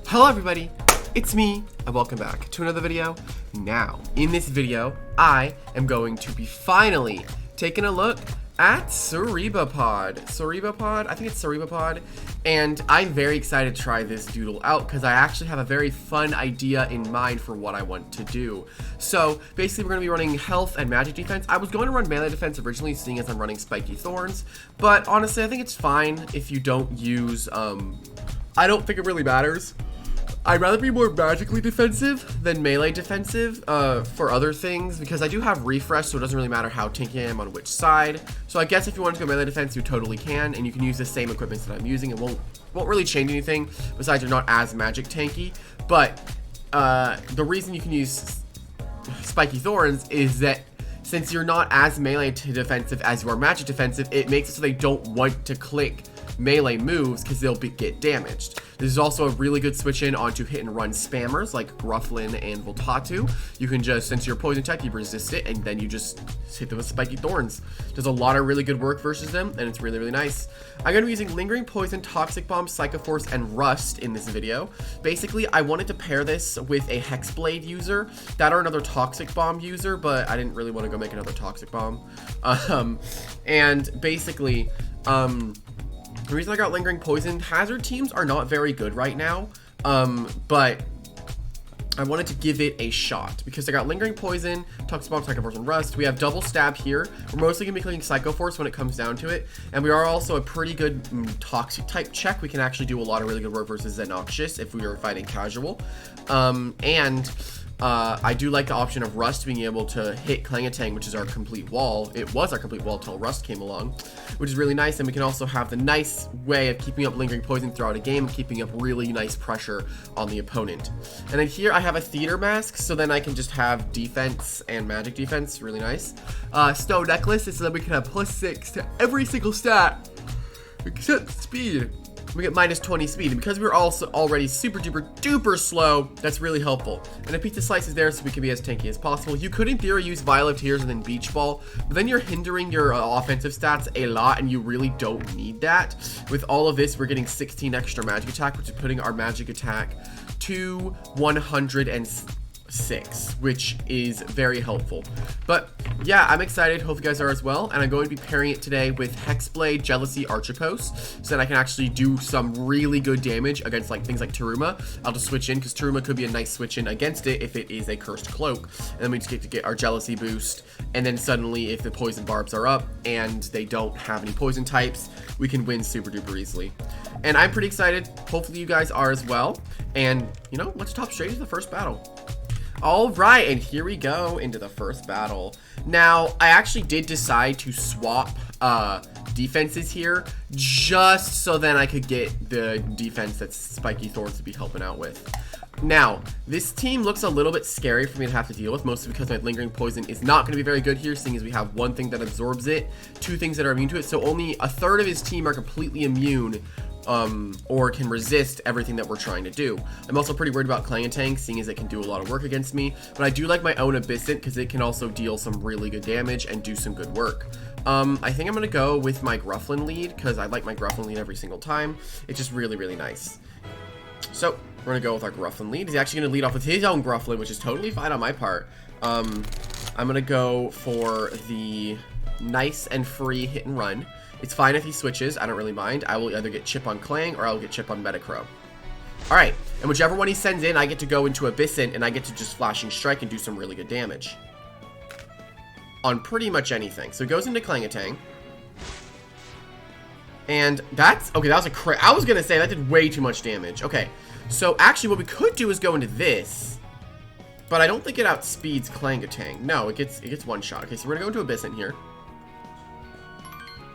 Hello everybody, it's me, and welcome back to another video. Now, in this video, I am going to be finally taking a look at Cerebopod. I think it's Cerebopod, and I'm very excited to try this Doodle out because I actually have a very fun idea in mind for what I want to do. So, basically we're going to be running health and magic defense. I was going to run melee defense originally, seeing as I'm running spiky thorns, but honestly I think it's fine if you don't use, I don't think it really matters. I'd rather be more magically defensive than melee defensive for other things, because I do have refresh, so it doesn't really matter how tanky I am on which side. So I guess if you want to go melee defense, you totally can, and you can use the same equipment that I'm using. It won't really change anything, besides you're not as magic tanky. But the reason you can use spiky thorns is that since you're not as melee defensive as you are magic defensive, it makes it so they don't want to click melee moves because they'll get damaged. This is also a really good switch in onto hit and run spammers like Grufflin and Voltatu. You can just, since you're poison type, you resist it and then you just hit them with spiky thorns. Does a lot of really good work versus them, and it's really nice. I'm going to be using Lingering Poison, Toxic Bomb, Psychoforce, and Rust in this video. Basically, I wanted to pair this with a Hexblade user, that or another Toxic Bomb user, but I didn't really want to go make another Toxic Bomb. And basically, the reason I got Lingering Poison, hazard teams are not very good right now, but I wanted to give it a shot because I got Lingering Poison, Toxic Bomb, Psychoforce, and Rust. We have double stab here. We're mostly going to be clicking Psychoforce when it comes down to it, and we are also a pretty good toxic type check. We can actually do a lot of really good work versus Xenoxious if we are fighting casual, I do like the option of Rust being able to hit CLANGUTANG, which is our complete wall. It was our complete wall until Rust came along, which is really nice. And we can also have the nice way of keeping up Lingering Poison throughout a game, keeping up really nice pressure on the opponent. And then here I have a Theater Mask, so then I can just have defense and magic defense, really nice. Snow Necklace is so that we can have +6 to every single stat except speed. We get -20 speed, and because we're also already super duper slow, that's really helpful. And a Pizza Slice is there so we can be as tanky as possible. You could in theory use Vial of Tears and then Beach Ball, but then you're hindering your offensive stats a lot, and you really don't need that. With all of this, we're getting 16 extra magic attack, which is putting our magic attack to 106, which is very helpful. But yeah, I'm excited. Hope you guys are as well. And I'm going to be pairing it today with Hexblade, Jealousy, Archipos, so that I can actually do some really good damage against like things like Taruma. I'll just switch in because Taruma could be a nice switch in against it if it is a cursed cloak. And then we just get to get our Jealousy boost. And then suddenly, if the poison barbs are up and they don't have any poison types, we can win super duper easily. And I'm pretty excited. Hopefully you guys are as well. And you know, let's top straight into the first battle. Alright, and here we go into the first battle. Now, I actually did decide to swap defenses here, just so then I could get the defense that Spiky Thorns would be helping out with. Now, this team looks a little bit scary for me to have to deal with, mostly because my Lingering Poison is not going to be very good here, seeing as we have one thing that absorbs it, two things that are immune to it, so only a third of his team are completely immune or can resist everything that we're trying to do. I'm also pretty worried about CLANGUTANG, seeing as it can do a lot of work against me, but I do like my own Abyssant because it can also deal some really good damage and do some good work. I think I'm going to go with my Grufflin lead because I like my Grufflin lead every single time. It's just really nice. So we're going to go with our Grufflin lead. He's actually going to lead off with his own Grufflin, which is totally fine on my part. I'm going to go for the nice and free hit and run. It's fine if he switches, I don't really mind. I will either get Chip on Clang or I'll get Chip on Metacrow. Alright, and whichever one he sends in, I get to go into Abyssant and I get to just Flashing Strike and do some really good damage on pretty much anything. So he goes into CLANGUTANG. And that's, okay, that was a I was gonna say that did way too much damage. Okay, so actually what we could do is go into this, but I don't think it outspeeds CLANGUTANG. No, it gets one shot. Okay, so we're gonna go into Abyssant here.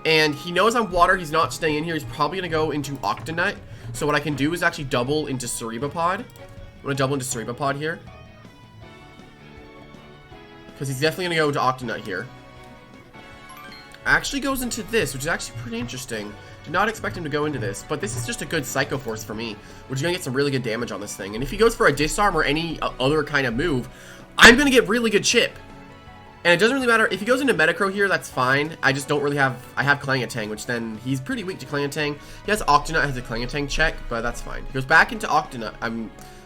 And he knows I'm water, he's not staying in here, he's probably going to go into Octonut. So what I can do is actually double into Cerebopod. I'm going to double into Cerebopod here, because he's definitely going to go into Octonut here. Actually goes into this, which is actually pretty interesting. Did not expect him to go into this, but this is just a good Psychoforce for me, which is going to get some really good damage on this thing. And if he goes for a Disarm or any other kind of move, I'm going to get really good chip. And it doesn't really matter. If he goes into Metacro here, that's fine. I just don't really have... I have Clangutang, which then he's pretty weak to Clangutang. He has Octonut, has a Clangutang check, but that's fine. He goes back into Octonut.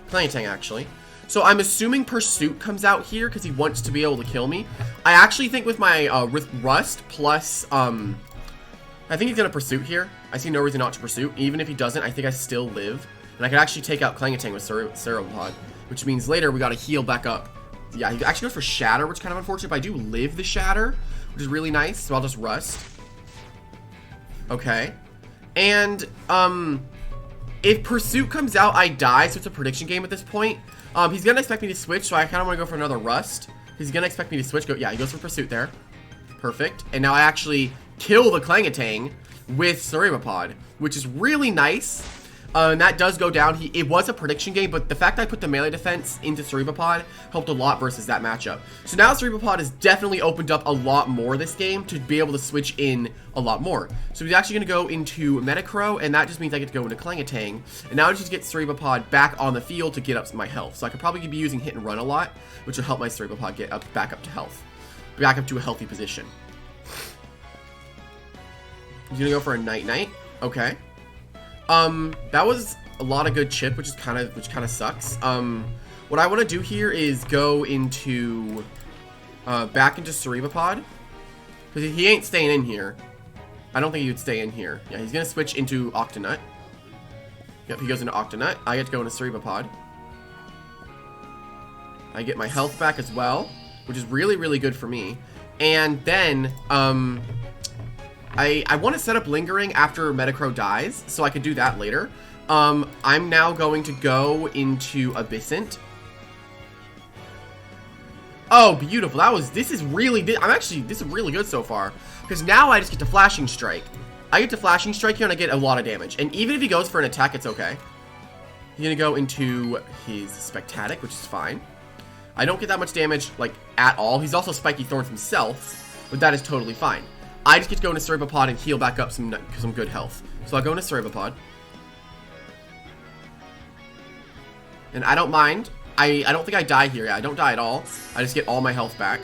Clangutang, actually. So I'm assuming Pursuit comes out here because he wants to be able to kill me. I actually think with my... with Rust plus... I think he's going to Pursuit here. I see no reason not to Pursuit. Even if he doesn't, I think I still live. And I can actually take out Clangutang with Cerebopod. Which means later we got to heal back up. Yeah, he actually goes for Shatter, which is kind of unfortunate, but I do live the Shatter, which is really nice, so I'll just Rust. Okay. And, if Pursuit comes out, I die, so it's a prediction game at this point. He's gonna expect me to switch, so I kind of want to go for another Rust. He's gonna expect me to switch. Yeah, he goes for Pursuit there. Perfect. And now I actually kill the Clangutang with Cerebopod, which is really nice. And that does go down. It was a prediction game, but the fact that I put the melee defense into Cerebopod helped a lot versus that matchup. So now Cerebopod has definitely opened up a lot more this game to be able to switch in a lot more. So he's actually going to go into Metacro, and that just means I get to go into Clangutang. And now I just get Cerebopod back on the field to get up my health. So I could probably be using Hit and Run a lot, which will help my Cerebopod get back up to health. Back up to a healthy position. He's going to go for a Night-Night. Okay. That was a lot of good chip, which kind of sucks. What I want to do here is go into, back into Cerebopod, because he ain't staying in here. I don't think he would stay in here. Yeah, he's gonna switch into Octonut. Yep, he goes into Octonut. I get to go into Cerebopod. I get my health back as well, which is really, really good for me. And then, I want to set up Lingering after Metacro dies, so I could do that later. I'm now going to go into Abyssant. Oh, beautiful. This is really good so far. Because now I just get to Flashing Strike. I get to Flashing Strike here and I get a lot of damage. And even if he goes for an attack, it's okay. He's going to go into his Spectatic, which is fine. I don't get that much damage, like, at all. He's also Spiky Thorns himself, but that is totally fine. I just get to go into Cerebopod and heal back up some good health. So I'll go into Cerebopod. And I don't mind. I don't think I die here. Yeah, I don't die at all. I just get all my health back.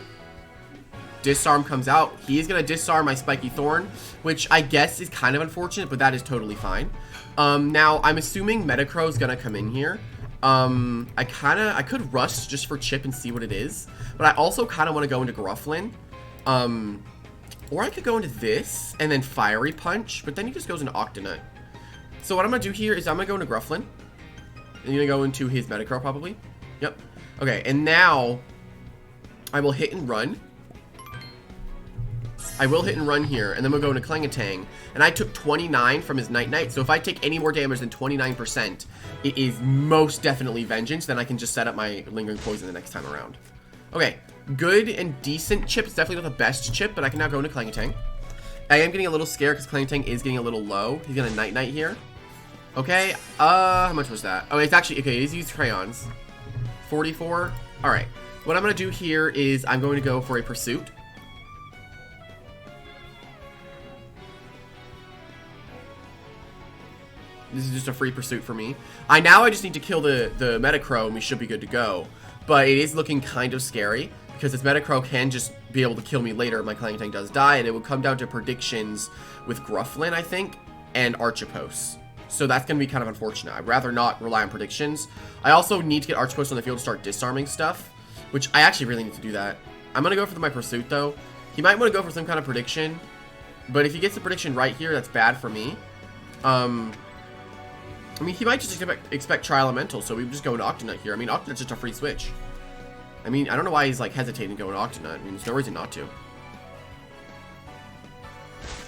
Disarm comes out. He is going to disarm my Spiky Thorn, which I guess is kind of unfortunate, but that is totally fine. Now, I'm assuming Metacro is going to come in here. I could Rust just for chip and see what it is. But I also kind of want to go into Grufflin. Or I could go into this and then Fiery Punch, but then he just goes into Octonut. So what I'm going to do here is I'm going to go into Grufflin. And you're going to go into his Metacro probably. Yep. Okay, and now I will Hit and Run. I will Hit and Run here, and then we'll go into Clangutang. And I took 29 from his Night-Night, so if I take any more damage than 29%, it is most definitely Vengeance. Then I can just set up my Lingering Poison the next time around. Okay, good and decent chip. It's definitely not the best chip, but I can now go into Clangutang. I am getting a little scared because Clangutang is getting a little low. He's gonna Night-Night here. Okay, how much was that? Oh, it's actually, okay, he's used Crayons. 44. Alright, what I'm gonna do here is I'm going to go for a Pursuit. This is just a free Pursuit for me. I just need to kill the Metacro and we should be good to go. But it is looking kind of scary because this Metacro can just be able to kill me later if my Clangutang does die, and it would come down to predictions with Grufflin, I think, and Archipos. So that's going to be kind of unfortunate. I'd rather not rely on predictions. I also need to get Archipos on the field to start disarming stuff, which I actually really need to do that. I'm going to go for my Pursuit, though. He might want to go for some kind of prediction, but if he gets the prediction right here, that's bad for me. I mean, he might just expect Tri Elemental, so we just go into Octonut here. I mean, Octonut's just a free switch. I mean, I don't know why he's, like, hesitating to go into Octonut. I mean, there's no reason not to.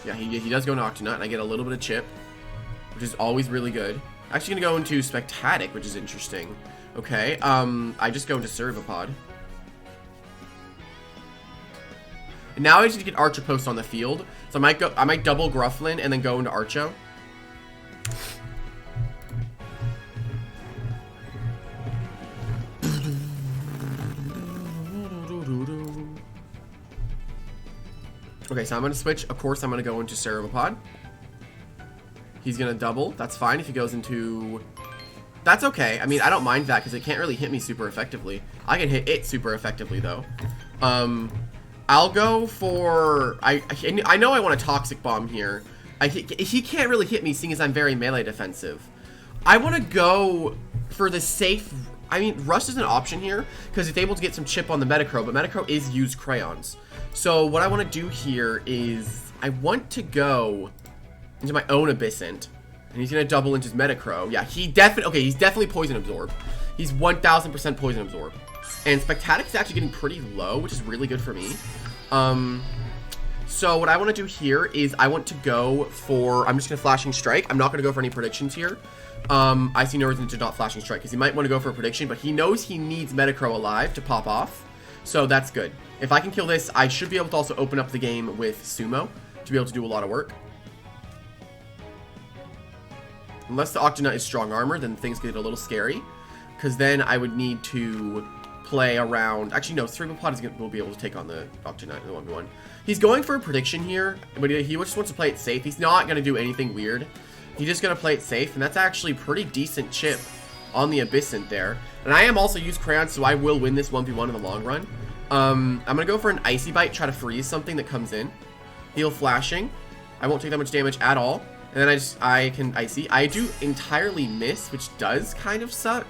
Yeah, he does go into Octonut, and I get a little bit of chip, which is always really good. Actually gonna go into Spectatic, which is interesting. Okay, I just go into Cerebopod. And now I just need to get Archipos on the field. So I might double Grufflin and then go into Archo. Okay, so I'm going to switch. Of course, I'm going to go into Cerebopod. He's going to double. That's fine if he goes into... That's okay. I mean, I don't mind that because it can't really hit me super effectively. I can hit it super effectively, though. I'll go for... I know I want a Toxic Bomb here. He can't really hit me, seeing as I'm very melee defensive. I want to go for the safe... I mean, Rust is an option here, because it's able to get some chip on the Metacrow, but Metacrow is used crayons. So what I want to do here is... I want to go into my own Abyssant, and he's going to double into his Metacrow. Yeah, he definitely... Okay, he's definitely Poison Absorb. He's 1000% Poison Absorb. And Spectatic is actually getting pretty low, which is really good for me. So what I want to do here is I want to go for... I'm just going to Flashing Strike. I'm not going to go for any predictions here. I see no reason to not Flashing Strike, because he might want to go for a prediction, but he knows he needs Metacrow alive to pop off. So that's good. If I can kill this, I should be able to also open up the game with Sumo to be able to do a lot of work. Unless the Octonut is strong armor, then things get a little scary, because then I would need to play around. Actually, no, Cerebopod will be able to take on the Octonut in the 1v1. He's going for a prediction here, but he just wants to play it safe. He's not going to do anything weird. He's just going to play it safe, and that's actually pretty decent chip on the Abyssant there. And I am also used Crayons, so I will win this 1v1 in the long run. I'm going to go for an Icy Bite, try to freeze something that comes in. Heal Flashing. I won't take that much damage at all. And then I can Icy. I do entirely miss, which does kind of suck.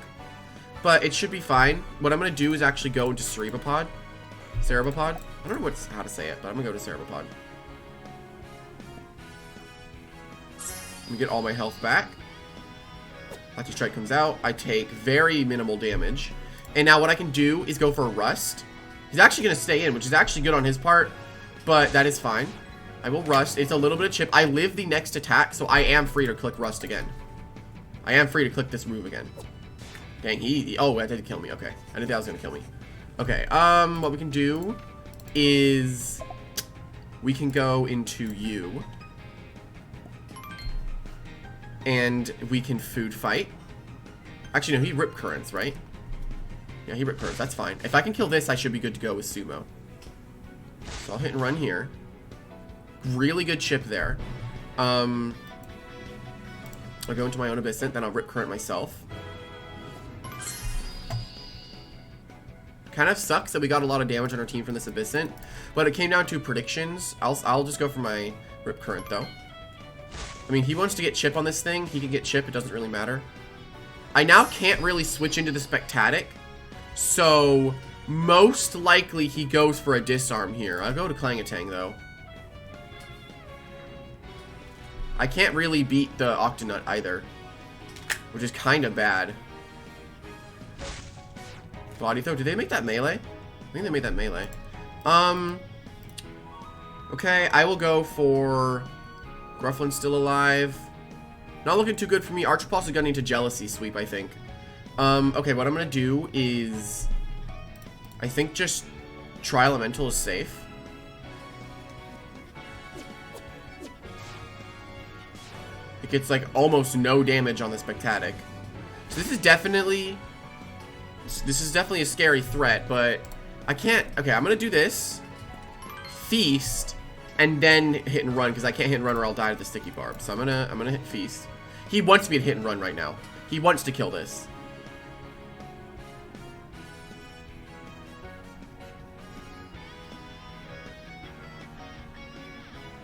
But it should be fine. What I'm going to do is actually go into Cerebopod. Cerebopod? I don't know how to say it, but I'm going to go to Cerebopod. Let me get all my health back. Lucky Strike comes out. I take very minimal damage. And now what I can do is go for a Rust. He's actually going to stay in, which is actually good on his part. But that is fine. I will Rust. It's a little bit of chip. I live the next attack, so I am free to click Rust again. I am free to click this move again. Dang, oh, that did kill me. Okay. I didn't think that was going to kill me. Okay, what we can do is we can go into you. And we can Food Fight. Actually, no, he Rip Currents, right? Yeah, he Rip Currents. That's fine. If I can kill this, I should be good to go with Sumo. So I'll hit and run here. Really good chip there. I'll go into my own Abyssant, then I'll Rip Current myself. Kind of sucks that we got a lot of damage on our team from this Abyssant, but it came down to predictions. I'll just go for my Rip Current, though. I mean, he wants to get chip on this thing. He can get chip. It doesn't really matter. I now can't really switch into the Spectatic, so most likely he goes for a Disarm here. I'll go to Clangutang, though. I can't really beat the Octonut either, which is kind of bad. Body throw. Did they make that melee? I think they made that melee. Okay, I will go for Grufflin's still alive. Not looking too good for me. Archipulse is gonna need to Jealousy Sweep, I think. Okay, what I'm gonna do is I think just try Elemental is safe. It gets like almost no damage on the Spectatic. So this is definitely a scary threat, but I can't. Okay, I'm gonna do this, Feast, and then hit and run, because I can't hit and run or I'll die to the Sticky Barb. So I'm gonna hit Feast. He wants me to hit and run right now. He wants to kill this.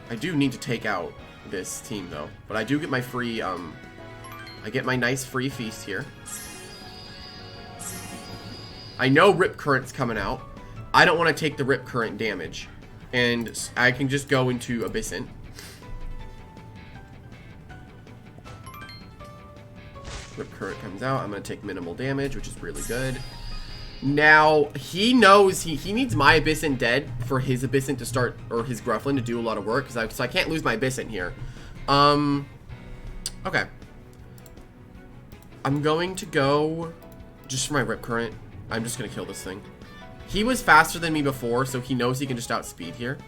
I do need to take out this team though, but I do get my free I get my nice free Feast here. I know Rip Current's coming out. I don't want to take the Rip Current damage, and I can just go into Abyssant. Rip Current comes out. I'm going to take minimal damage, which is really good. Now, he knows he needs my Abyssant dead for his Abyssant to start, or his Grufflin to do a lot of work, so I can't lose my Abyssant here. Okay. I'm going to go just for my Rip Current. I'm just going to kill this thing. He was faster than me before, so he knows he can just outspeed here.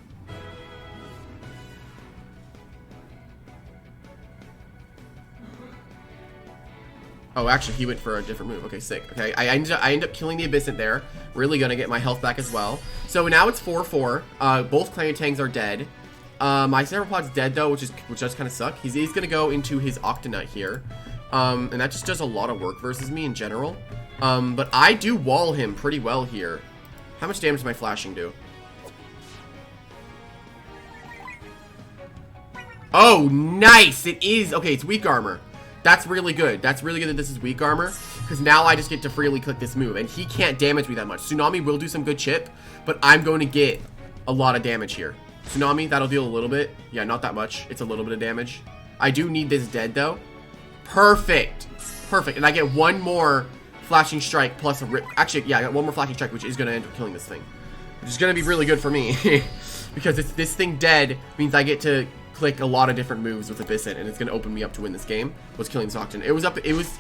Oh, actually, he went for a different move. Okay, sick. Okay, I end up killing the Abyssant there. Really gonna get my health back as well. So now it's 4-4. Both Clangutangs are dead. My Cerebopod's dead though, which does kind of suck. He's gonna go into his Octonut here, and that just does a lot of work versus me in general. But I do wall him pretty well here. How much damage does my flashing do? Oh, nice. It is. Okay, it's weak armor. That's really good. That's really good that this is weak armor, because now I just get to freely click this move, and he can't damage me that much. Tsunami will do some good chip, but I'm going to get a lot of damage here. Tsunami, that'll deal a little bit. Yeah, not that much. It's a little bit of damage. I do need this dead, though. Perfect. Perfect. And I get one more flashing strike plus a rip. Actually, yeah, I got one more flashing strike, which is going to end up killing this thing. Which is going to be really good for me. Because it's this thing dead means I get to click a lot of different moves with Abyssant, and it's going to open me up to win this game. Was killing this Octon. It was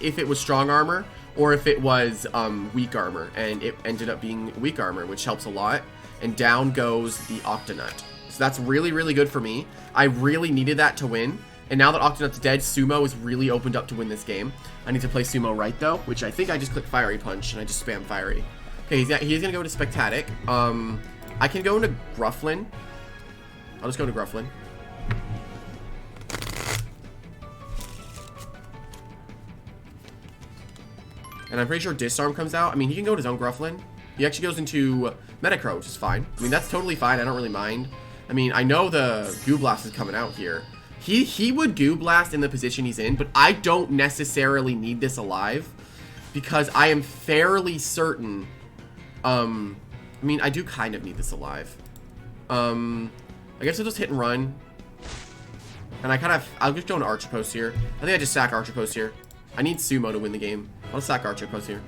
if it was strong armor or if it was weak armor, and it ended up being weak armor, which helps a lot. And down goes the Octonut. So that's really, really good for me. I really needed that to win. And now that Octonut's dead, Sumo is really opened up to win this game. I need to play Sumo right, though, which I think I just clicked Fiery Punch, and I just spam Fiery. Okay, he's going to go to Spectatic. I can go into Grufflin. I'll just go to Grufflin. And I'm pretty sure Disarm comes out. I mean, he can go to his own Grufflin. He actually goes into Metacrow, which is fine. I mean, that's totally fine. I don't really mind. I mean, I know the Goo Blast is coming out here. He would Goo Blast in the position he's in, but I don't necessarily need this alive because I am fairly certain. I mean, I do kind of need this alive. I guess I'll just hit and run. And I'll just go into Archer Post here. I think I just sack Archer Post here. I need Sumo to win the game. I'll sack Archer Post here.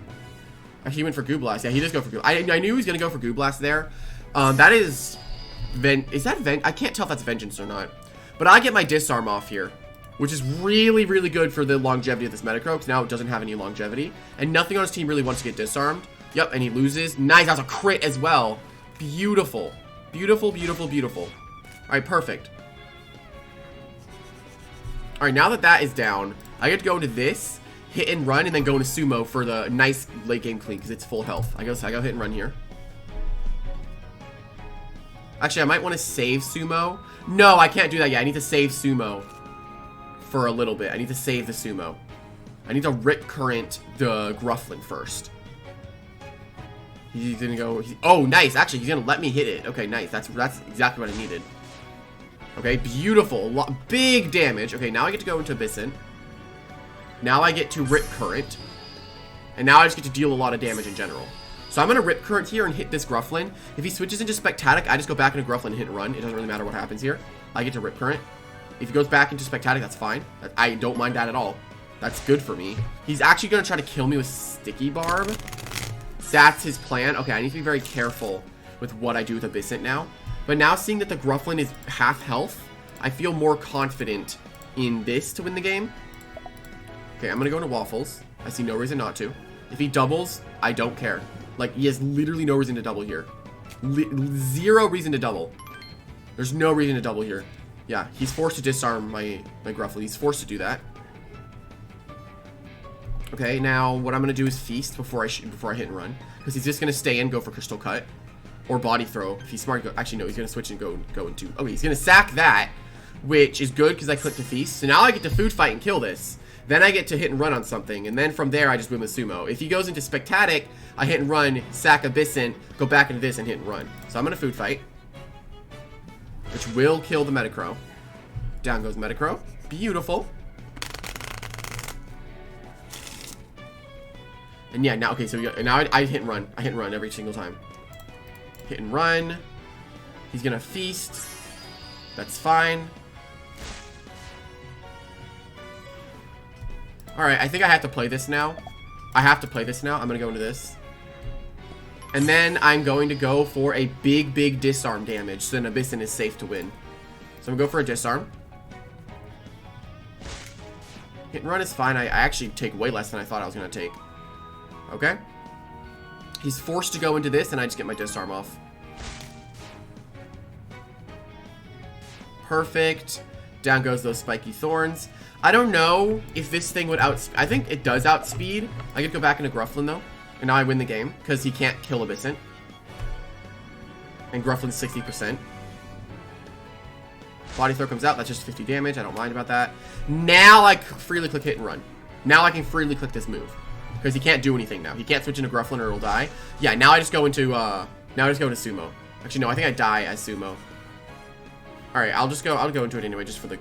Actually, he went for Goo Blast. Yeah, he does go for Goo. I knew he was going to go for Goo Blast there. That is... Is that I can't tell if that's Vengeance or not. But I get my Disarm off here, which is really, really good for the longevity of this Metacrow, because now it doesn't have any longevity. And nothing on his team really wants to get disarmed. Yep, and he loses. Nice, that's a crit as well. Beautiful. Beautiful, beautiful, beautiful. Alright, perfect. Alright, now that that is down, I get to go into this, hit and run, and then go into Sumo for the nice late game clean, because it's full health. I go hit and run here. Actually, I might want to save Sumo. No, I can't do that yet. I need to save Sumo for a little bit. I need to save the Sumo. I need to Rip Current the Grufflin first. He's gonna go... oh, nice. Actually, he's gonna let me hit it. Okay, nice. That's exactly what I needed. Okay, beautiful. Big damage. Okay, now I get to go into Abyssant. Now I get to Rip Current. And now I just get to deal a lot of damage in general. So I'm going to Rip Current here and hit this Grufflin. If he switches into Spectatic, I just go back into Grufflin and hit and run. It doesn't really matter what happens here. I get to Rip Current. If he goes back into Spectatic, that's fine. I don't mind that at all. That's good for me. He's actually going to try to kill me with Sticky Barb. That's his plan. Okay, I need to be very careful with what I do with Abyssant now. But now seeing that the Grufflin is half health, I feel more confident in this to win the game. Okay, I'm going to go into Waffles. I see no reason not to. If he doubles, I don't care. Like, he has literally no reason to double here. Zero reason to double. There's no reason to double here. Yeah, he's forced to disarm my Grufflin. He's forced to do that. Okay, now what I'm going to do is Feast before I hit and run. Because he's just going to stay and go for Crystal Cut. Or Body Throw. If he's smart, actually, no, he's going to switch and go into... okay, he's going to sack that. Which is good because I clicked to Feast. So now I get to Food Fight and kill this. Then I get to hit and run on something, and then from there I just win with Sumo. If he goes into Spectatic, I hit and run, sack Abyssant, go back into this and hit and run. So I'm gonna Food Fight, which will kill the Metacrow. Down goes Metacrow. Beautiful. And yeah, now okay, so now I hit and run. I hit and run every single time. Hit and run. He's gonna Feast. That's fine. Alright, I think I have to play this now. I have to play this now. I'm going to go into this. And then I'm going to go for a big, big disarm damage. So then Abyssant is safe to win. So I'm going to go for a disarm. Hit and run is fine. I actually take way less than I thought I was going to take. Okay. He's forced to go into this, and I just get my disarm off. Perfect. Down goes those spiky thorns. I don't know if this thing would I think it does outspeed. I could go back into Grufflin though. And now I win the game because he can't kill Abyssant. And Grufflin's 60%. Body Throw comes out. That's just 50 damage. I don't mind about that. Now I freely click hit and run. Now I can freely click this move. Because he can't do anything now. He can't switch into Grufflin or he'll die. Yeah, now I just go into, now I just go into Sumo. Actually, no, I think I die as Sumo. Alright, I'll go into it anyway just for the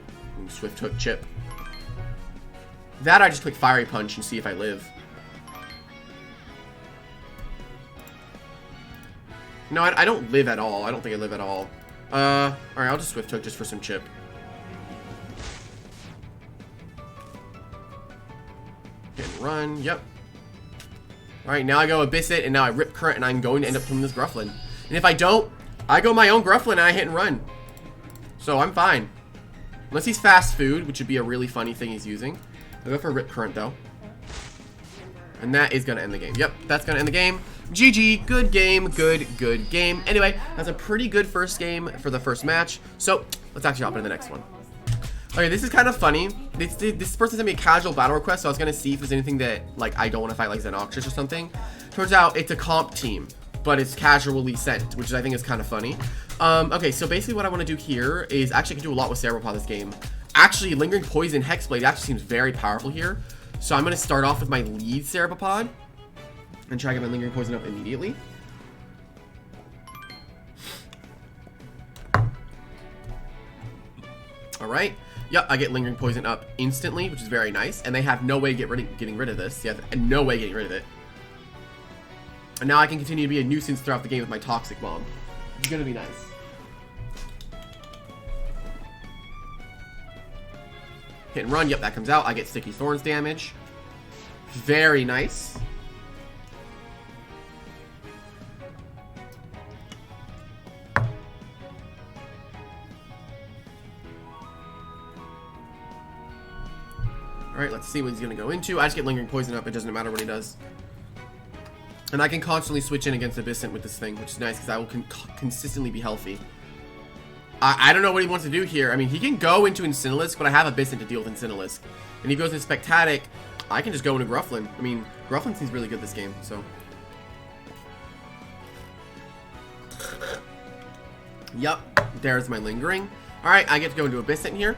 Swift Hook chip. That I just click Fiery Punch and see if I live. No, I don't live at all. I don't think I live at all. Alright, I'll just Swift Hook just for some chip. Hit and run, yep. Alright, now I go Abyss it, and now I Rip Current, and I'm going to end up killing this Grufflin. And if I don't, I go my own Grufflin, and I hit and run. So I'm fine. Unless he's fast food, which would be a really funny thing he's using. I'll go for Rip Current, though. And that is going to end the game. Yep, that's going to end the game. GG, good game, good game. Anyway, that's a pretty good first game for the first match. So, let's actually hop into the next one. Okay, this is kind of funny. This person sent me a casual battle request, so I was going to see if there's anything that, like, I don't want to fight, like Xenoxus or something. Turns out it's a comp team, but it's casually sent, which I think is kind of funny. Okay, so basically what I want to do here is, actually I can do a lot with Cerebopod this game. Actually, Lingering Poison Hexblade actually seems very powerful here. So I'm going to start off with my lead Cerebopod and try to get my Lingering Poison up immediately. Alright. Yep, I get Lingering Poison up instantly, which is very nice. And they have no way getting rid of this. They have no way getting rid of it. And now I can continue to be a nuisance throughout the game with my Toxic Bomb. It's going to be nice. Hit and run. Yep, that comes out. I get Sticky Thorns damage. Very nice. Alright, let's see what he's going to go into. I just get Lingering Poison up. It doesn't matter what he does. And I can constantly switch in against Abyssant with this thing, which is nice because I will consistently be healthy. I don't know what he wants to do here. I mean, he can go into Incineroar, but I have Abyssant to deal with Incineroar. And he goes into Spectatic. I can just go into Grufflin. I mean, Grufflin seems really good this game, so. Yup, there's my Lingering. Alright, I get to go into Abyssant here.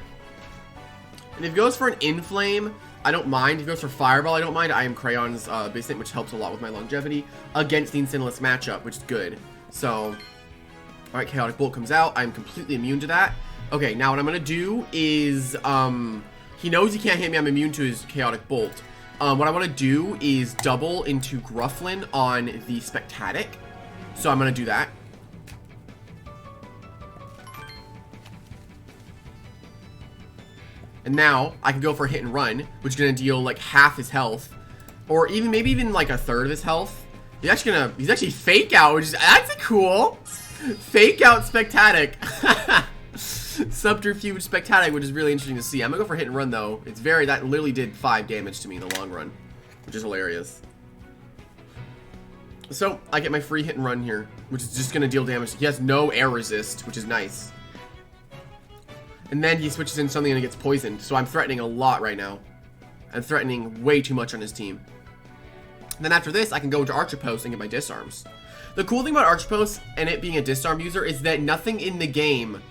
And if he goes for an Inflame, I don't mind. If he goes for Fireball, I don't mind. I am Crayon's Abyssant, which helps a lot with my longevity against the Incineroar matchup, which is good. So, alright, Chaotic Bolt comes out. I'm completely immune to that. Okay, now what I'm going to do is, he knows he can't hit me. I'm immune to his Chaotic Bolt. What I want to do is double into Grufflin on the Spectatic. So I'm going to do that. And now I can go for a hit and run, which is going to deal like half his health. Or even maybe even like a third of his health. He's actually Fake Out, which is, that's cool. Fake Out Spectatic. Subterfuge Spectatic, which is really interesting to see. I'm gonna go for hit and run though. That literally did 5 damage to me in the long run, which is hilarious. So I get my free hit and run here, which is just gonna deal damage. He has no air resist, which is nice. And then he switches in something and it gets poisoned. So I'm threatening a lot right now. I'm threatening way too much on his team. And then after this, I can go into Archer Post and get my disarms. The cool thing about Archer Post and it being a disarm user is that nothing in the game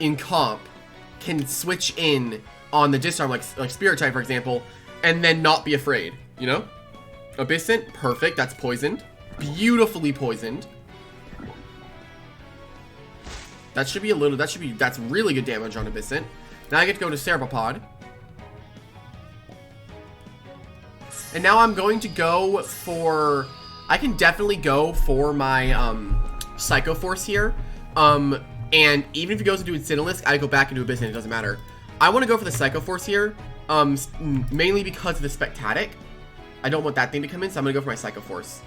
in comp can switch in on the disarm, like Spirit type, for example, and then not be afraid, you know? Abyssant, perfect, that's poisoned. Beautifully poisoned. That's really good damage on Abyssant. Now I get to go to Cerebopod. And now I'm going to go for, I can definitely go for my Psycho Force here. And even if he goes into Incineroar, I go back into Abyssant, it doesn't matter. I want to go for the Psycho Force here, mainly because of the Spectatic. I don't want that thing to come in, so I'm going to go for my Psycho Force.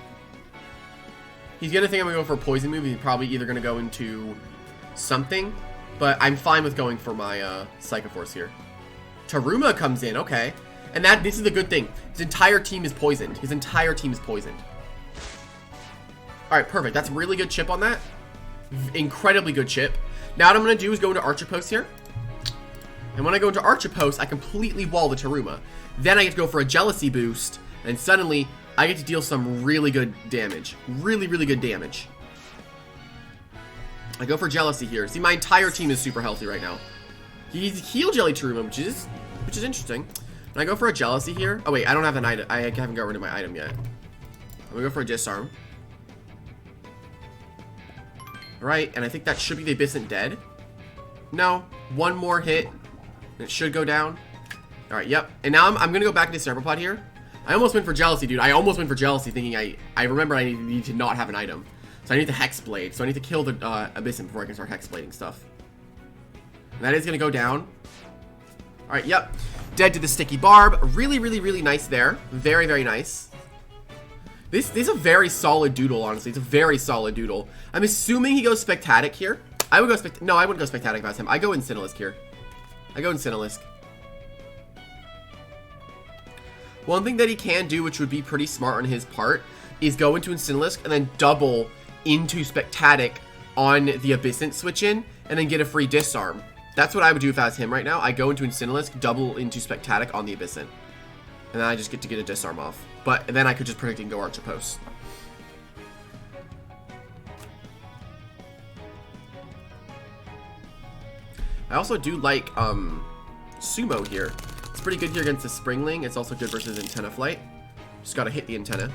He's going to think I'm going to go for a Poison move. He's probably either going to go into something, but I'm fine with going for my Psycho Force here. Taruma comes in, okay. And this is the good thing. His entire team is poisoned. His entire team is poisoned. Alright, perfect. That's really good chip on that. Incredibly good chip. Now what I'm going to do is go into Archer Post here. And when I go into Archer Post, I completely wall the Taruma. Then I get to go for a Jealousy boost. And suddenly, I get to deal some really good damage. Really, really good damage. I go for Jealousy here. See, my entire team is super healthy right now. He's Heal Jelly Taruma, which is interesting. And I go for a Jealousy here. Oh wait, I don't have an item. I haven't got rid of my item yet. I'm going to go for a Disarm. Alright, and I think that should be the Abyssant dead. No, one more hit, It should go down. Alright, yep. And now I'm going to go back into Cerebopod here. I almost went for Jealousy, dude. I almost went for Jealousy thinking I remember I need to not have an item. So I need the Hex Blade. So I need to kill the Abyssin before I can start Hex Blading stuff. And that is going to go down. Alright, yep. Dead to the Sticky Barb. Really, really, really nice there. Very, very nice. This is a very solid Doodle, honestly. It's a very solid Doodle. I'm assuming he goes Spectatic here. I would go No, I wouldn't go Spectatic if I was him. I go Incinelisc here. I go Incinelisc. One thing that he can do, which would be pretty smart on his part, is go into Incinelisc and then double into Spectatic on the Abyssin switch in, and then get a free Disarm. That's what I would do if I was him right now. I go into Incinelisc, double into Spectatic on the Abyssin. And then I just get to get a Disarm off. But then I could just predict and go Archer Post. I also do like Sumo here. It's pretty good here against the Springling. It's also good versus Antenna Flight. Just gotta hit the antenna.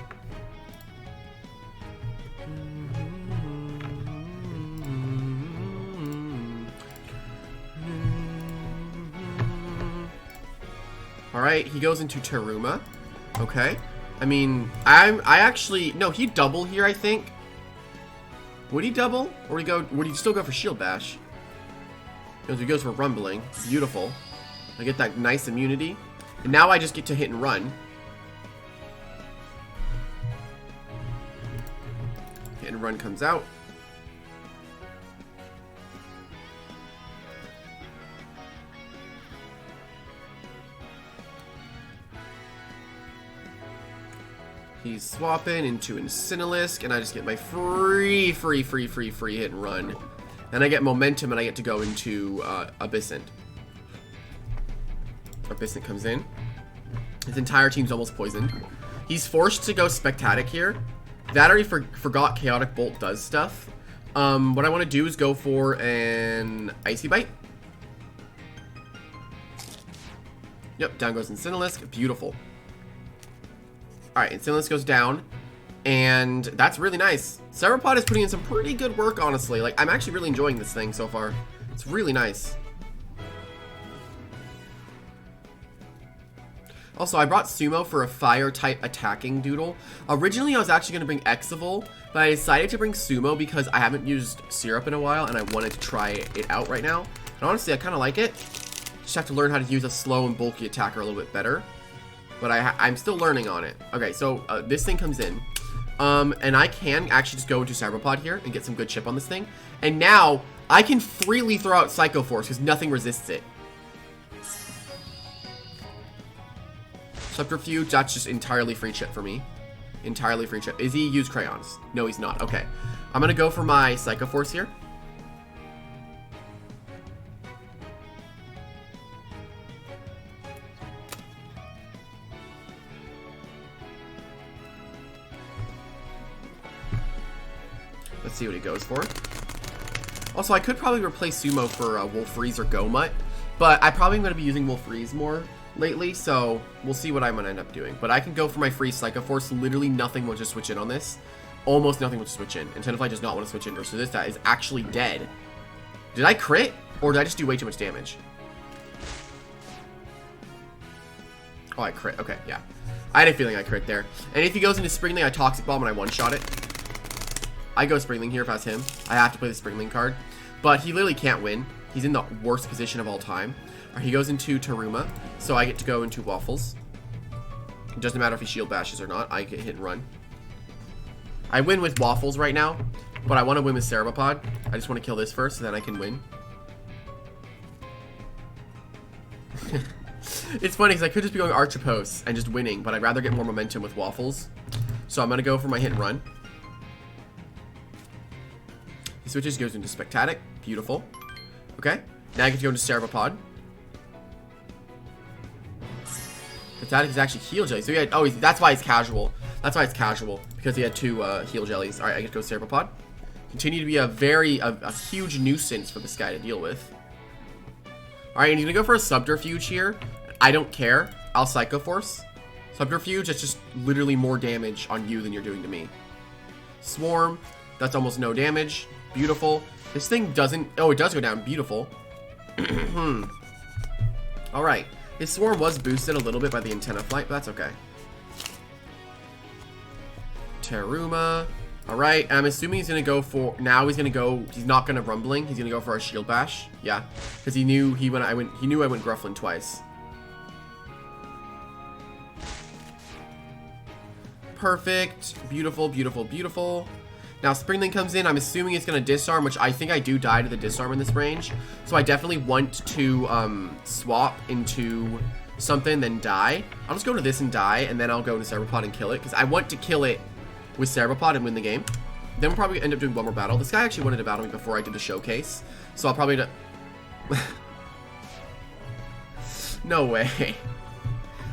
Alright, he goes into Teruma. Okay. I mean, I actually... No, he'd double here, I think. Would he double? Or would he still go for Shield Bash? Because he goes for Rumbling. Beautiful. I get that nice immunity. And now I just get to hit and run. Hit and run comes out. He's swapping into Incinelisc, and I just get my free hit and run. And I get momentum, and I get to go into Abyssin. Abyssin comes in. His entire team's almost poisoned. He's forced to go Spectatic here. That already forgot Chaotic Bolt does stuff. What I want to do is go for an Icy Bite. Yep, down goes Incinelisc. Beautiful. Alright, Incinelisc goes down. And that's really nice. Cerebopod is putting in some pretty good work, honestly. Like, I'm actually really enjoying this thing so far. It's really nice. Also, I brought Sumo for a fire-type attacking Doodle. Originally, I was actually going to bring Exivol, but I decided to bring Sumo because I haven't used Syrup in a while, and I wanted to try it out right now. And honestly, I kind of like it. Just have to learn how to use a slow and bulky attacker a little bit better. But I'm still learning on it. Okay, so this thing comes in. And I can actually just go into Cerebopod here and get some good chip on this thing. And now, I can freely throw out Psycho Force because nothing resists it. Subterfuge, that's just entirely free chip for me. Entirely free chip. Is he use crayons? No, he's not. Okay. I'm going to go for my Psycho Force here. Let's see what he goes for. Also, I could probably replace Sumo for Wolfreeze or Gomut, but I probably am going to be using Wolfreeze more lately, so we'll see what I'm going to end up doing. But I can go for my free Psycho Force. Literally nothing will just switch in on this. Almost nothing will just switch in. And Tenafly does not want to switch in versus this guy is actually dead. Did I crit? Or did I just do way too much damage? Oh, I crit. Okay, yeah. I had a feeling I crit there. And if he goes into Springling, I Toxic Bomb and I one-shot it. I go Springling here if I was him. I have to play the Springling card. But he literally can't win. He's in the worst position of all time. Right, he goes into Teruma, so I get to go into Waffles. It doesn't matter if he Shield Bashes or not. I get hit and run. I win with Waffles right now, but I want to win with Cerebopod. I just want to kill this first, so then I can win. It's funny, because I could just be going Archer Posts and just winning, but I'd rather get more momentum with Waffles. So I'm going to go for my hit and run. He switches, goes into Spectatic. Beautiful. Okay. Now I get to go into Cerebopod. Spectatic is actually Heal Jelly. So he had, oh, that's why he's casual. That's why it's casual. Because he had two Heal Jellies. Alright, I get to go Cerebopod. Continue to be a huge nuisance for this guy to deal with. Alright, and he's going to go for a Subterfuge here. I don't care. I'll Psycho Force. Subterfuge, that's just literally more damage on you than you're doing to me. Swarm, that's almost no damage. Beautiful. This thing doesn't... Oh, it does go down. Beautiful. Alright. His swarm was boosted a little bit by the antenna flight, but that's okay. Teruma. Alright, I'm assuming he's going to go for... Now he's going to go... He's not going to Rumbling. He's going to go for a Shield Bash. Yeah. Because he knew he knew I went Grufflin twice. Perfect. Beautiful, beautiful, beautiful. Now Springling comes in. I'm assuming it's going to disarm, which I think I do die to the disarm in this range. So I definitely want to swap into something, then die. I'll just go to this and die, and then I'll go into Cerebopod and kill it. Because I want to kill it with Cerebopod and win the game. Then we'll probably end up doing one more battle. This guy actually wanted to battle me before I did the showcase. So I'll probably... No way.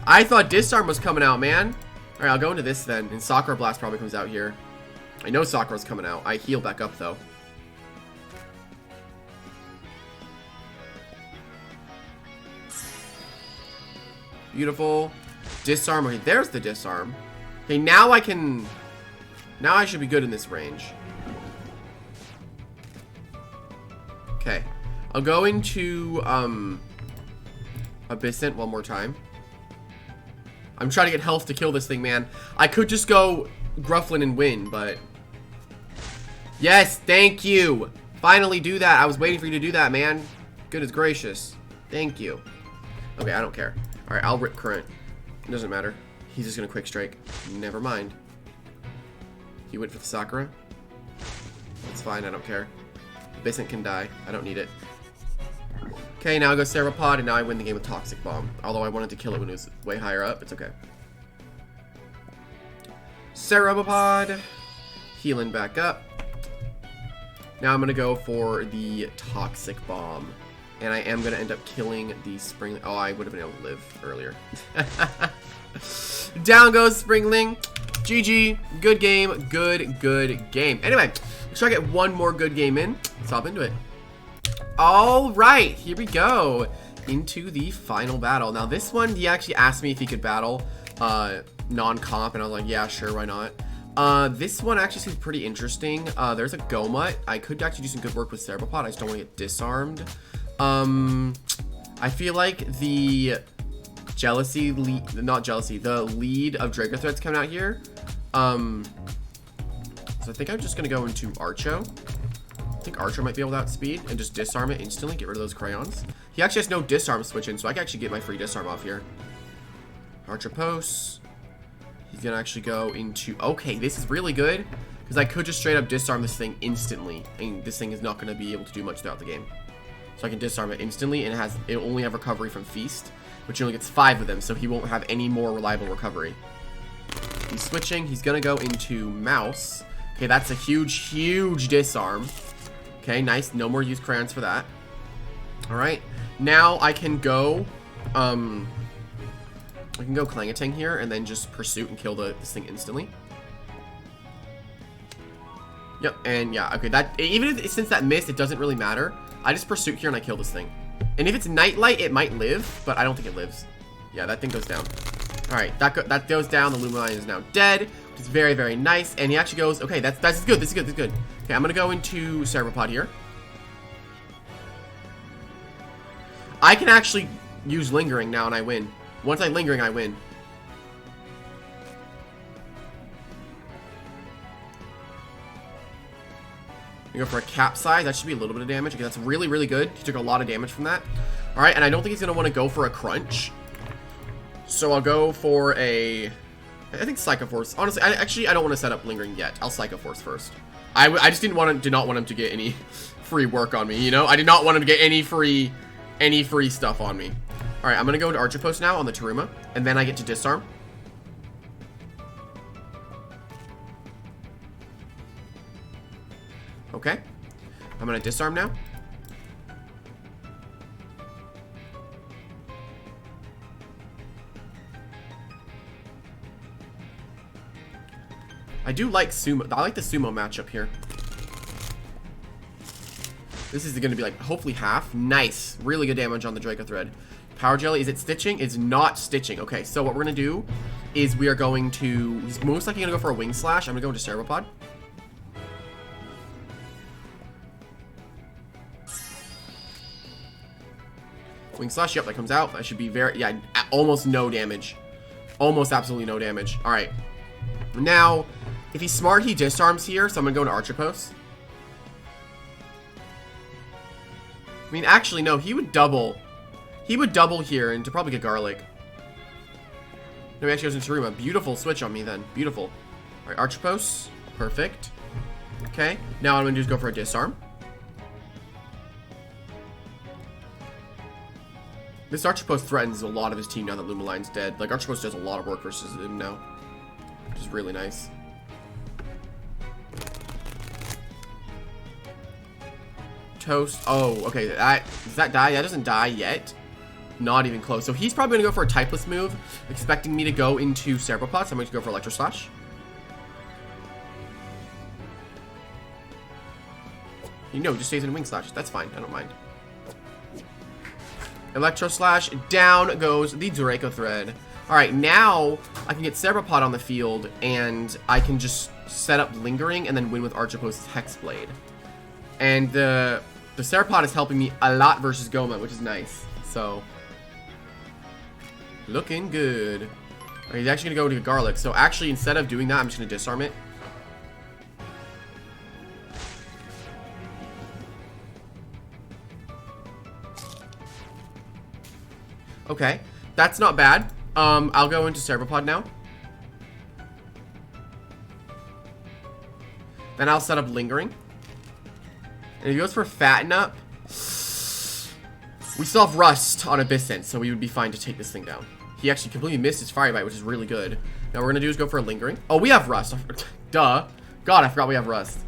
I thought disarm was coming out, man. Alright, I'll go into this then. And Sakura Blast probably comes out here. I know Sakura's coming out. I heal back up, though. Beautiful. Disarm. Okay, there's the disarm. Okay, now I can... Now I should be good in this range. Okay. I'll go into, Abyssant one more time. I'm trying to get health to kill this thing, man. I could just go Grufflin and win, but... Yes, thank you. Finally do that. I was waiting for you to do that, man. Goodness gracious. Thank you. Okay, I don't care. Alright, I'll Rip Current. It doesn't matter. He's just gonna Quick Strike. Never mind. He went for the Sakura. It's fine, I don't care. Abyssant can die. I don't need it. Okay, now I go Cerebopod, and now I win the game with Toxic Bomb. Although I wanted to kill it when it was way higher up. It's okay. Cerebopod. Healing back up. Now I'm going to go for the Toxic Bomb. And I am going to end up killing the Springling. Oh, I would have been able to live earlier. Down goes Springling. GG. Good game. Good game. Anyway, let's try to get one more good game in. Let's hop into it. Alright, here we go. Into the final battle. Now this one, he actually asked me if he could battle non-comp, and I was like, yeah, sure, why not? This one actually seems pretty interesting. There's a Gomut. I could actually do some good work with Cerebopod. I just don't want to get disarmed. I feel like the jealousy lead, not jealousy, the lead of Draco Thread's coming out here. So I think I'm just gonna go into Archo. I think Archer might be able to outspeed and just disarm it instantly, get rid of those crayons. He actually has no disarm switch in, so I can actually get my free disarm off here. Archer posts. He's gonna actually go into... Okay, this is really good, because I could just straight up disarm this thing instantly, and this thing is not gonna be able to do much throughout the game. So I can disarm it instantly, and it will only have recovery from Feast, which only gets 5 of them, so he won't have any more reliable recovery. He's switching. He's gonna go into Mouse. Okay, that's a huge disarm. Okay, nice. No more use crayons for that. Alright. Now I can go Clangutang here and then just Pursuit and kill this thing instantly. Yep, and yeah, okay, that even if, since that missed, it doesn't really matter. I just Pursuit here and I kill this thing. And if it's Nightlight, it might live, but I don't think it lives. Yeah, that thing goes down. Alright, that goes down. The Lumine is now dead, which is very nice. And he actually goes, okay, that's good, this is good. Okay, I'm gonna go into Cerebopod here. I can actually use Lingering now and I win. Once I Lingering, I win. We go for a Capsize. That should be a little bit of damage. Okay, that's really good. He took a lot of damage from that. Alright, and I don't think he's gonna want to go for a Crunch. So I'll go for a... I think Psycho Force. Honestly, I don't want to set up Lingering yet. I'll Psycho Force first. I just did not want him to get any free work on me, you know? I did not want him to get any free stuff on me. Alright, I'm gonna go into Archer Post now on the Teruma, and then I get to disarm. Okay. I'm gonna disarm now. I do like Sumo. I like the Sumo matchup here. This is going to be like, hopefully half. Nice. Really good damage on the Draco Thread. Power Jelly, is it stitching? It's not stitching. Okay, so what we're going to do is we are going to... He's most likely going to go for a Wing Slash. I'm going to go into Cerebopod. Wing Slash, yep, that comes out. That should be very, yeah, almost no damage. Almost absolutely no damage. All right. Now, if he's smart, he disarms here, so I'm gonna go into Archer Post. I mean, actually, no, he would double. He would double here and to probably get Garlic. No, he actually goes into Taruma. Beautiful switch on me then. Beautiful. All right, Archer Post. Perfect. Okay, now what I'm gonna do is go for a disarm. This Archer Post threatens a lot of his team now that Lumaline's dead. Like, Archer Post does a lot of work versus him now, which is really nice. Toast. Oh, okay. Does that die? That doesn't die yet. Not even close. So he's probably gonna go for a typeless move, expecting me to go into Cerebopod. So I'm going to go for Electro Slash. You know, just stays in Wing Slash. That's fine. I don't mind. Electro Slash. Down goes the Draco Thread. Alright, now I can get Cerebopod on the field, and I can just set up Lingering and then win with Archer Post's Hexblade. And the Cerebopod is helping me a lot versus Goma, which is nice. So, looking good. Alright, he's actually going to go to Garlic. So actually, instead of doing that, I'm just going to disarm it. Okay, that's not bad. I'll go into Cerebopod now. Then I'll set up Lingering. And if he goes for Fatten Up, we still have Rust on Abyssant, so we would be fine to take this thing down. He actually completely missed his Fire Bite, which is really good. Now what we're gonna do is go for a Lingering. Oh, we have Rust. Duh. God, I forgot we have Rust.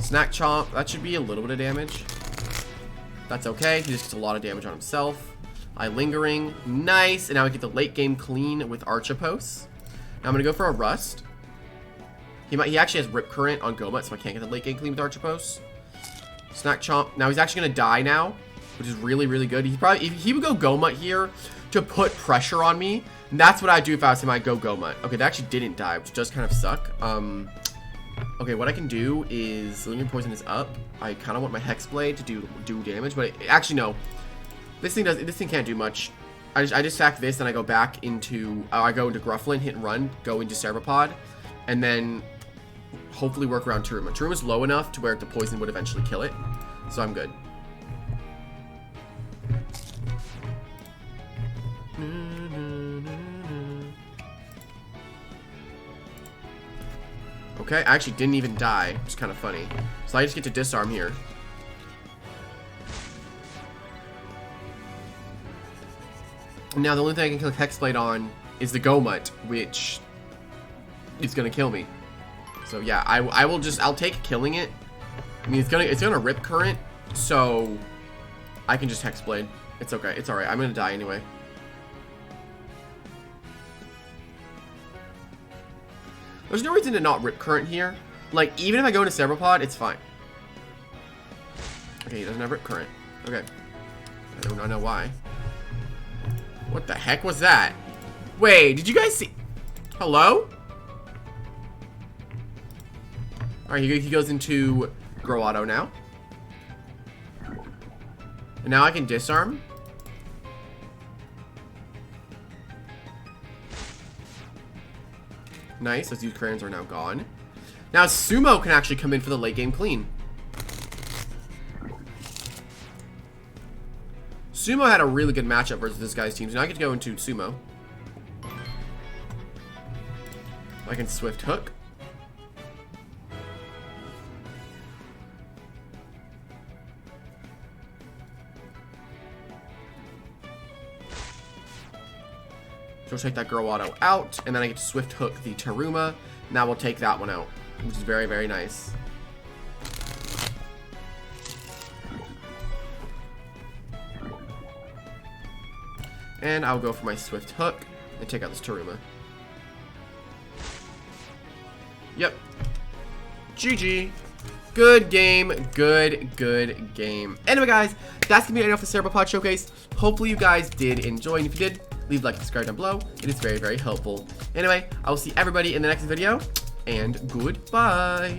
Snack Chomp. That should be a little bit of damage. That's okay. He just gets a lot of damage on himself. Lingering. Nice. And now we get the late game clean with Archer Posts. Now I'm going to go for a Rust. He actually has Rip Current on Goma, so I can't get the late game clean with Archer Posts. Snack Chomp. Now he's actually going to die now, which is really, really good. He would go Goma here to put pressure on me. And that's what I'd do if I was him. I'd go Goma. Okay, that actually didn't die, which does kind of suck. Okay, what I can do is Lingering Poison is up. I kind of want my Hexblade to do damage, but actually no. This thing can't do much. I just sack this, and I go back into I go into Grufflin, hit and run, go into Cerebopod, and then hopefully work around Taruma. Taruma's low enough to where the poison would eventually kill it, so I'm good. Okay, I actually didn't even die, which is kind of funny. So I just get to disarm here. Now the only thing I can kill Hexblade on is the Gomut, which is gonna kill me. So yeah, I'll take killing it. I mean, it's gonna Rip Current, so I can just Hexblade. It's okay, it's alright. I'm gonna die anyway. There's no reason to not Rip Current here. Like, even if I go into Cerebopod, it's fine. Okay, he doesn't have Rip Current. Okay. I do not know why. What the heck was that? Wait, did you guys see? Hello? Alright, he goes into Grow Auto now. And now I can disarm. Nice, those crayons are now gone. Now Sumo can actually come in for the late game clean. Sumo had a really good matchup versus this guy's team, so now I get to go into Sumo. I can Swift Hook. So take that Grow Auto out, and then I get to Swift Hook the Taruma. Now we'll take that one out, which is very, very nice. And I'll go for my Swift Hook and take out this Taruma. Yep. GG. Good game. Good game. Anyway, guys, that's going to be it off the Cerebopod Showcase. Hopefully you guys did enjoy, and if you did, leave a like and subscribe down below. It is very, very helpful. Anyway, I will see everybody in the next video, and goodbye.